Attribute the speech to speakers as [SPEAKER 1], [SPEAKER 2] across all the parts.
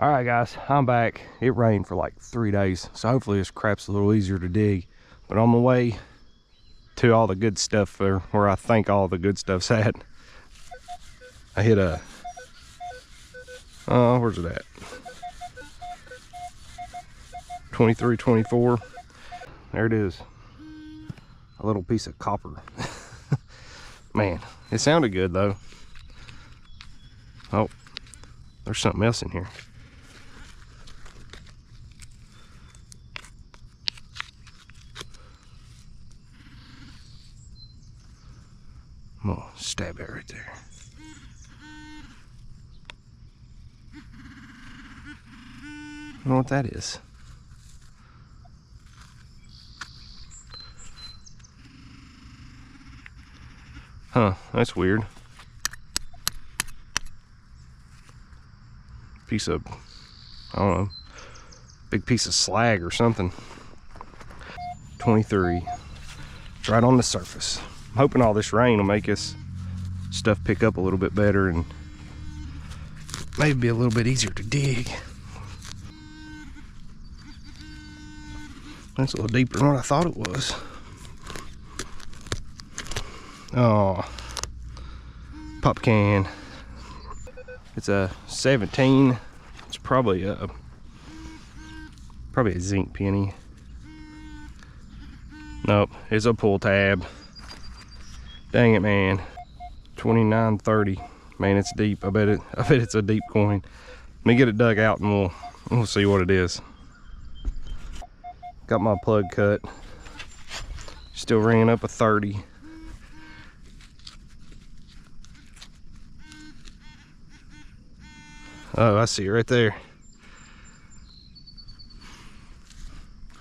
[SPEAKER 1] All right, guys, I'm back. It rained for like 3 days, so hopefully this crap's a little easier to dig. But on the way to all the good stuff, or where I think all the good stuff's at, I hit a, where's it at? 23, 24. There it is. A little piece of copper. Man, it sounded good though. Oh, there's something else in here. I'm gonna stab it right there. I don't know what that is. Huh, that's weird. Piece of, I don't know, big piece of slag or something. 23. It's right on the surface. I'm hoping all this rain will make us stuff pick up a little bit better and maybe be a little bit easier to dig. That's a little deeper than what I thought it was. Oh, pop can. It's a 17. It's probably a zinc penny. Nope, it's a pull tab. Dang it, man. 29.30. Man, it's deep. I bet it's a deep coin. Let me get it dug out and we'll see what it is. Got my plug cut. Still ringing up a 30. Oh, I see it right there.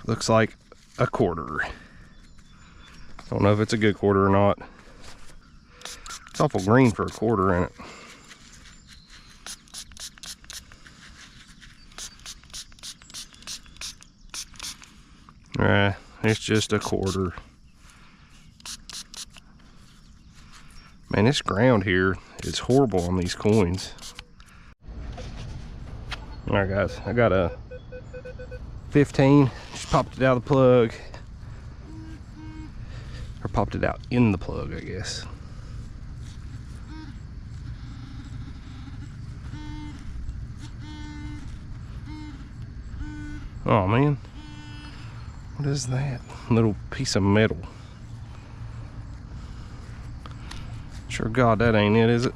[SPEAKER 1] Looks like a quarter. Don't know if it's a good quarter or not. It's awful green for a quarter in it. It's just a quarter. Man, this ground here is horrible on these coins. All right, guys, I got a 15. Just popped it out of the plug. Or popped it out in the plug, I guess. Oh man, what is that? Little piece of metal. Sure God, that ain't it, is it?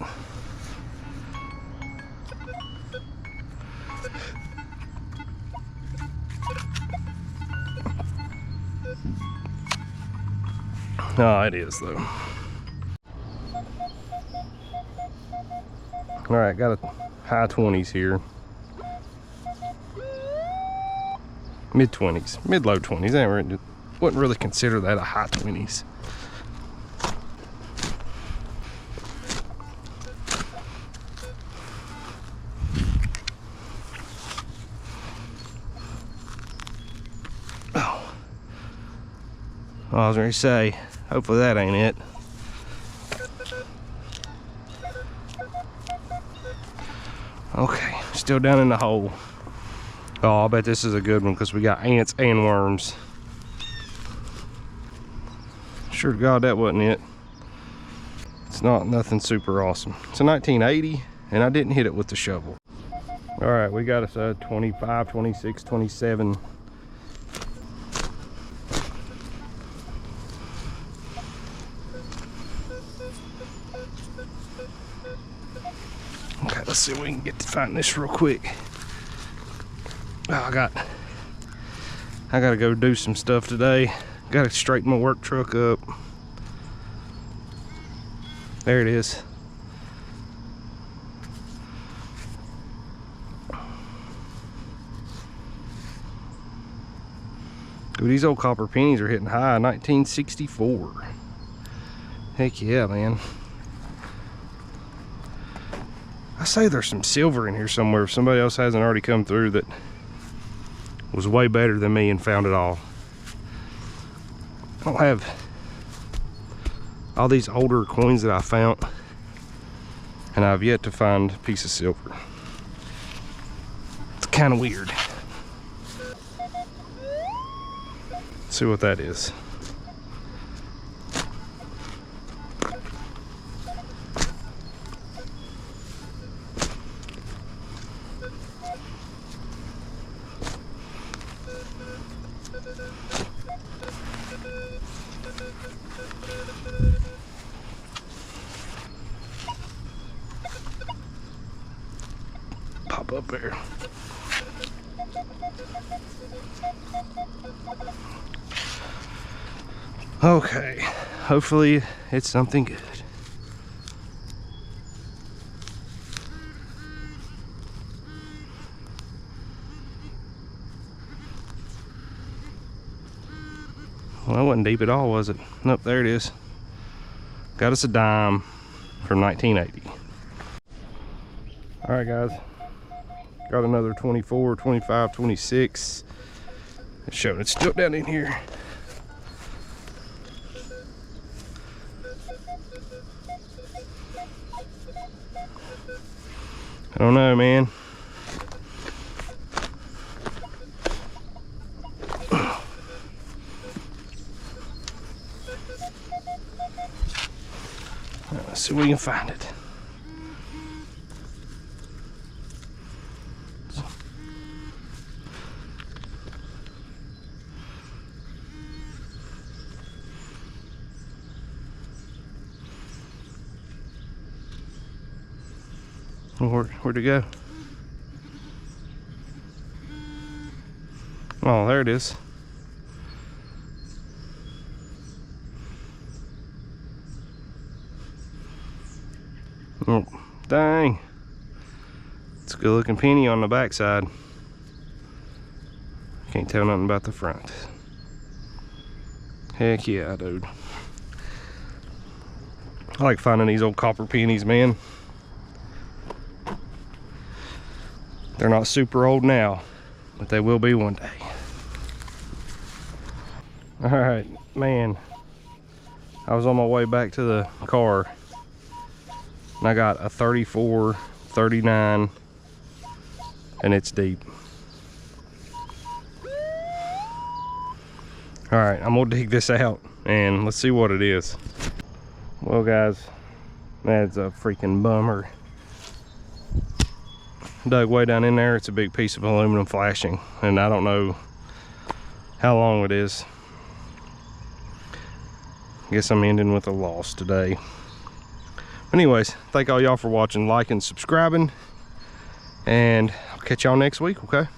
[SPEAKER 1] No, it is though. All right, got a high 20s here. Mid 20s, mid low 20s. I wouldn't really consider that a high 20s. Oh, I was going to say, hopefully that ain't it. Okay, still down in the hole. Oh, I bet this is a good one because we got ants and worms. Sure to God that wasn't it. It's not nothing super awesome. It's a 1980 and I didn't hit it with the shovel. All right, we got us a 25, 26, 27. Okay, let's see if we can get to find this real quick. Oh, I gotta go do some stuff today. Gotta straighten my work truck up. There it is. Ooh, these old copper pennies are hitting high. 1964. Heck yeah, man. I say there's some silver in here somewhere if somebody else hasn't already come through that was way better than me and found it all. I don't have all these older coins that I found, and I've yet to find a piece of silver. kind of weird. Let's see what that is. Pop up there. Okay, hopefully it's something good. Well, that wasn't deep at all, was it? Nope, there it is. Got us a dime from 1980. All right, guys. Got another 24, 25, 26. It's showing it's still down in here. I don't know, man. Let's see if we can find it. Where'd it go? Oh, there it is. Oh, dang. It's a good looking penny on the backside. Can't tell nothing about the front. Heck yeah, dude. I like finding these old copper pennies, man. They're not super old now, but they will be one day. All right, man. I was on my way back to the car and I got a 34, 39, and it's deep. All right, I'm gonna dig this out and let's see what it is. Well, guys, that's a freaking bummer. Dug way down in there. It's a big piece of aluminum flashing, and I don't know how long it is. Guess I'm ending with a loss today. Anyways, thank all y'all for watching, liking, subscribing, and I'll catch y'all next week, okay?